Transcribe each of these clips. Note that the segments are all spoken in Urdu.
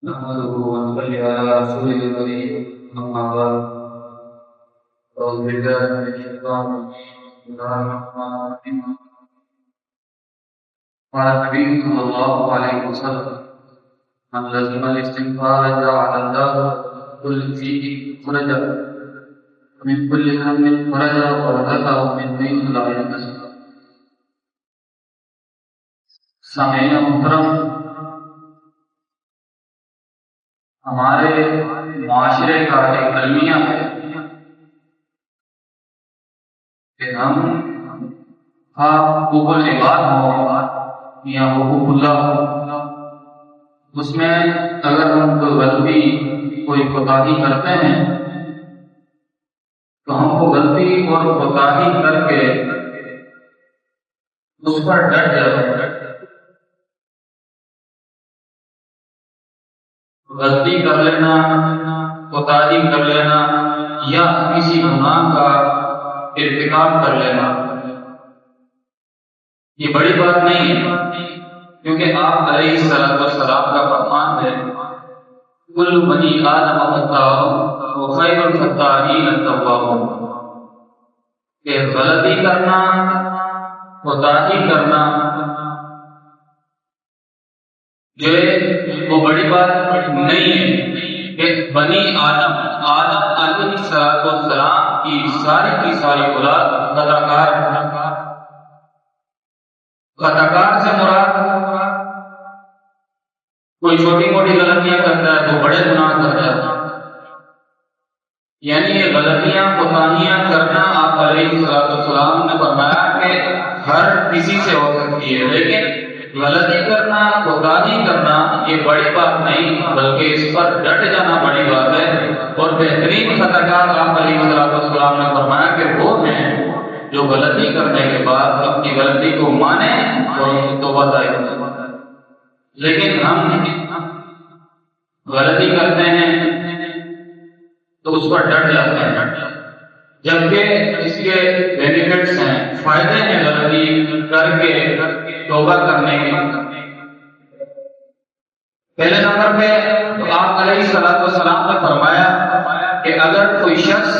نحمده ونصلي على رسوله الكريم أما بعد أعوذ بالله من الشيطان بسم الله الرحمن الرحيم قال النبي صلى الله عليه وسلم من لزم الاستغفار جعل الله كل شيء فرجا ومن كل هم فرجا ورزقه من حيث لا يحتسب. سامعین محترم، ہمارے معاشرے کا ایک المیہ ہے کہ ہم حقوق العباد ہوں یا حقوق اللہ ہو، اس میں اگر ہم کوئی غلطی کوئی کوتاہی کرتے ہیں تو ہم کو غلطی اور کوتاہی کر کے اس پر ڈٹ جاتے ہیں. غلطی کر لینا، کوتاہی کر لینا یا کسی گناہ کا ارتکاب کر لینا یہ بڑی بات نہیں ہے، کیونکہ آپ علیہ الصلوۃ والسلام کا فرمان ہے کل بنی آدم خطاء وخیر الخطائین التوابون، کہ غلطی کرنا، کوتاہی کرنا جو وہ بڑی بات نہیں ہے کہ بنی آدم علیہ السلام کی ساری اولاد خطاکار سے مراد کوئی چھوٹی موٹی غلطیاں کرتا ہے تو بڑے گناہ کر جاتا ہے، یعنی یہ غلطیاں کوتاہیاں کرنا آپ علیہ السلام نے فرمایا کہ ہر کسی سے ہو سکتی ہے، لیکن غلطی کرنا، کوتاہی کرنا یہ بڑی بات نہیں بلکہ اس پر ڈٹ جانا بڑی بات ہے. اور بہترین خطاکار آپ علیہ السلام نے فرمایا کہ وہ ہیں جو غلطی کرنے کے بعد اپنی غلطی کو مانے اور توبہ طائب کریں. لیکن ہم غلطی کرتے ہیں تو اس پر ڈٹ جاتے ہیں، جبکہ اس کے بینیفٹس ہیں، فائدے ہیں غلطی کر کے توبہ کرنے کے. پہلے نمبر پہ تو آپ علیہ السلام نے فرمایا کہ اگر کوئی شخص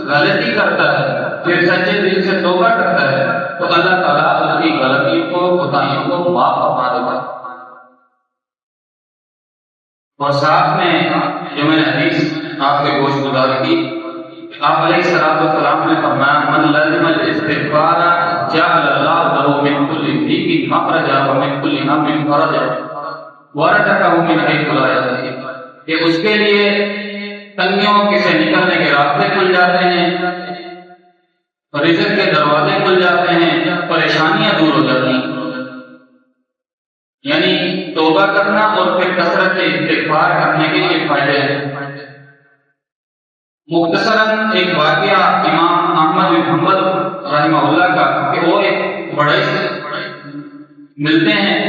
غلطی کرتا ہے پھر سچے دل سے توبہ کرتا ہے تو اللہ تعالیٰ اس کی غلطیوں کو، کوتاہیوں کو معاف فرما دیتا ہے. اور ساتھ میں جو میں نے حدیث آپ کے گوش گزار کی، آپ علیہ السلام نے فرمایا من لزم الاستغفار جعل اللہ له من كل ضيق مخرجا ومن كل هم فرجا ورزقه من حيث لا يحتسب، کہ اس کے لیے تنگیوں سے نکلنے کے راستے کھل جاتے ہیں، رزق کے دروازے کھل جاتے ہیں، پریشانیاں دور ہو جاتی ہیں. یعنی توبہ کرنا اور پھر کثرت سے استغفار کرنے کے لیے فائدے ہیں. مختصراً ایک واقعہ امام احمد بن حنبل رحمہ اللہ کا کہ وہ ایک بڑے سے ملتے ہیں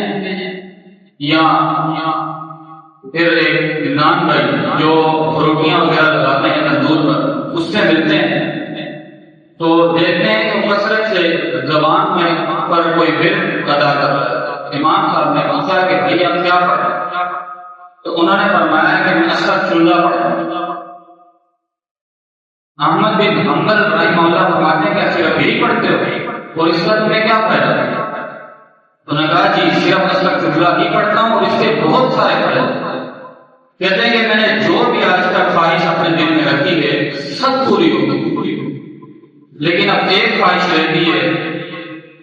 یا پھر ایک نان بھائی جو روٹیاں وغیرہ لگاتے ہیں تندور پر، اس سے ملتے ہیں تو دیکھتے ہیں کہ کثرت سے زبان میں پر کوئی ورد ادا کر رہا ہے. امام صاحب نے پوچھا کہ بھائی آپ کیا پڑھ رہے ہیں؟ تو انہوں نے فرمایا کہ میں استغفراللہ پڑھ رہا ہوں. احمد بن حنبل رحمہ اللہ فرماتے ہیں کہ صرف یہی پڑھتے ہو اور اس کا تمہیں کیا فائدہ ہے؟ انہوں نے کہا جی صرف استغفراللہ ہی پڑھتا ہوں اور اس کے بہت سارے فائدے. کہتے ہیں کہ میں نے جو بھی آج تک خواہش اپنے دل میں رکھی ہے سب پوری ہو گئی، لیکن اب ایک خواہش رہتی ہے،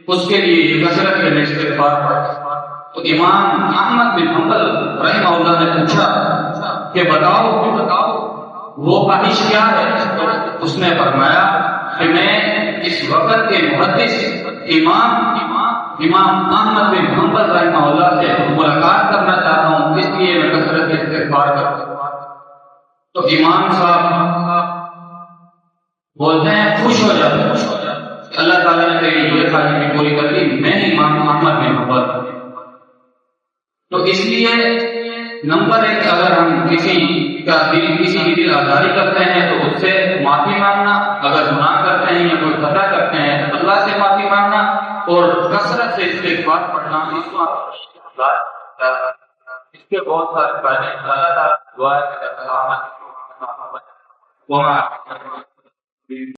اس کے لیے کثرت سے استغفار پڑھتا. تو امام احمد بن حنبل رحمہ اللہ نے پوچھا کہ بتاؤ وہ خواہش کیا ہے؟ اس نے فرمایا کہ میں اس وقت کے محدث امام احمد بن حنبل رحمہ اللہ سے ملاقات کرنا چاہتا ہوں، اس لیے میں کثرت سے استغفار کرتا ہوں. تو امام صاحب بولتے ہیں خوش ہو جاتے ہیں، اللہ تعالیٰ نے تیری یہ خواہش بھی پوری کر دی، میں امام احمد بن حنبل. تو اس لیے نمبر ایک، اگر ہم کسی کی دل آزاری کرتے ہیں تو اس سے معافی مانگنا، اگر گناہ کرتے ہیں یا کوئی خطا کرتے ہیں تو اللہ سے معافی مانگنا اور کثرت سے استغفار پڑھنا. اس کو اس کے بہت سارے فائدے ہیں. اللہ تعالیٰ دعا ہے کہ